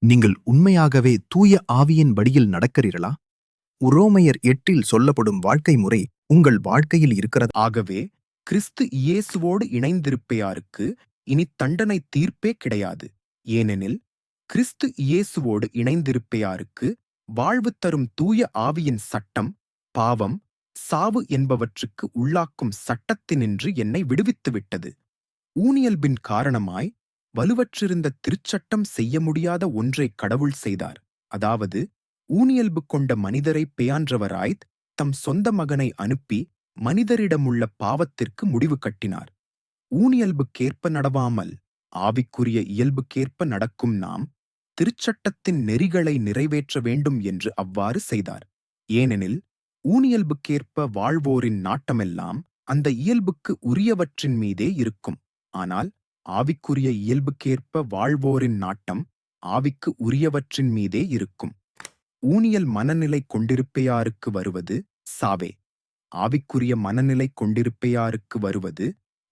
நீங்கள் உண்மையாகவே தூய ஆவியின் படியில் நடக்கிறீர்களா? உரோமையர் 8 சொல்லப்படும் வாழ்க்கை முறை உங்கள் வாழ்க்கையில் இருக்கிறதா? ஆகவே கிறிஸ்து இயேசுவோடு இணைந்திருப்பையாருக்கு இனி தண்டனை தீர்ப்பே கிடையாது. ஏனெனில் கிறிஸ்து இயேசுவோடு இணைந்திருப்பையாருக்கு வாழ்வு தரும் தூய ஆவியின் சட்டம் பாவம் சாவு என்பவற்றுக்கு உள்ளாக்கும் சட்டத்தினின்று என்னை விடுவித்துவிட்டது. ஊனியல்பின் காரணமாய் வலுவற்றிருந்த திருச்சட்டம் செய்ய முடியாத ஒன்றை கடவுள் செய்தார். அதாவது ஊனியல்பு கொண்ட மனிதரை பெயான்றவராய்த் தம் சொந்த மகனை அனுப்பி மனிதரிடமுள்ள பாவத்திற்கு முடிவு கட்டினார். ஊனியல்புக்கேற்ப நடவாமல் ஆவிக்குரிய இயல்புக்கேற்ப நடக்கும் நாம் திருச்சட்டத்தின் நெறிகளை நிறைவேற்ற வேண்டும் என்று அவ்வாறு செய்தார். ஏனெனில் ஊனியல்புக்கேற்ப வாழ்வோரின் நாட்டமெல்லாம் அந்த இயல்புக்கு உரியவற்றின் மீதே இருக்கும். ஆனால் ஆவிக்குரிய இயல்புக்கேற்ப வாழ்வோரின் நாட்டம் ஆவிக்கு உரியவற்றின் மீதே இருக்கும். ஊனியல் மனநிலை கொண்டிருப்பையாருக்கு வருவது சாவே. ஆவிக்குரிய மனநிலை கொண்டிருப்பையாருக்கு வருவது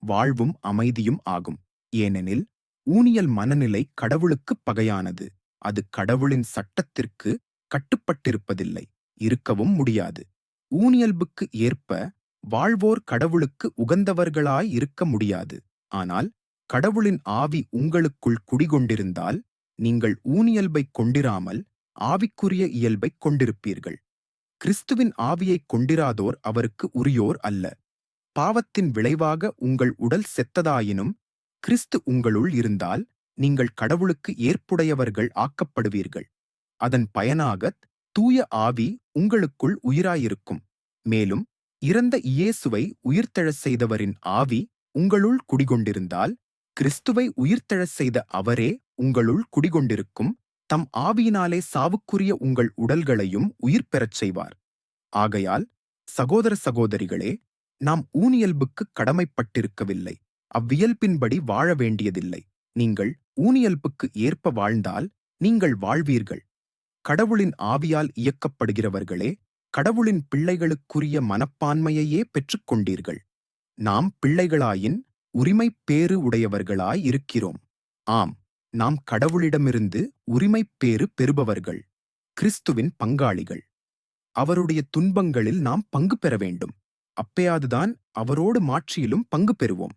வாழ்வும் அமைதியும் ஆகும். ஏனெனில் ஊனியல் மனநிலை கடவுளுக்குப் பகையானது. அது கடவுளின் சட்டத்திற்கு கட்டுப்பட்டிருப்பதில்லை, இருக்கவும் முடியாது. ஊனியல்புக்கு ஏற்ப வாழ்வோர் கடவுளுக்கு உகந்தவர்களாய் இருக்க முடியாது. ஆனால் கடவுளின் ஆவி உங்களுக்குள் குடிகொண்டிருந்தால் நீங்கள் ஊனியல்பைக் கொண்டிராமல் ஆவிக்குரிய இயல்பைக் கொண்டிருப்பீர்கள். கிறிஸ்துவின் ஆவியைக் கொண்டிராதோர் அவருக்கு உரியோர் அல்ல. பாவத்தின் விளைவாக உங்கள் உடல் செத்ததாயினும் கிறிஸ்து உங்களுள் இருந்தால் நீங்கள் கடவுளுக்கு ஏற்புடையவர்கள் ஆக்கப்படுவீர்கள். அதன் பயனாகத் தூய ஆவி உங்களுக்குள் உயிராயிருக்கும். மேலும் இறந்த இயேசுவை உயிர்த்தெழச் செய்தவரின் ஆவி உங்களுள் குடிகொண்டிருந்தால் கிறிஸ்துவை உயிர்த்தெழச் செய்த அவரே உங்களுள் குடிகொண்டிருக்கும். தம் ஆவியினாலே சாவுக்குரிய உங்கள் உடல்களையும் உயிர் பெறச் செய்வார். ஆகையால் சகோதர சகோதரிகளே, நாம் ஊனியல்புக்குக் கடமைப்பட்டிருக்கவில்லை, அவ்வியல்பின்படி வாழ வேண்டியதில்லை. நீங்கள் ஊனியல்புக்கு ஏற்ப வாழ்ந்தால் நீங்கள் வாழ்வீர்கள். கடவுளின் ஆவியால் இயக்கப்படுகிறவர்களே, கடவுளின் பிள்ளைகளுக்குரிய மனப்பான்மையையே பெற்றுக் கொண்டீர்கள். நாம் பிள்ளைகளாயின் உரிமைப் பேறு உடையவர்களாய் இருக்கிறோம். ஆம், நாம் கடவுளிடமிருந்து உரிமைப் பேறு பெறுபவர்கள், கிறிஸ்துவின் பங்காளிகள். அவருடைய துன்பங்களில் நாம் பங்கு பெற வேண்டும். அப்பயாதுதான் அவரோடு மாட்சியிலும் பங்கு பெறுவோம்.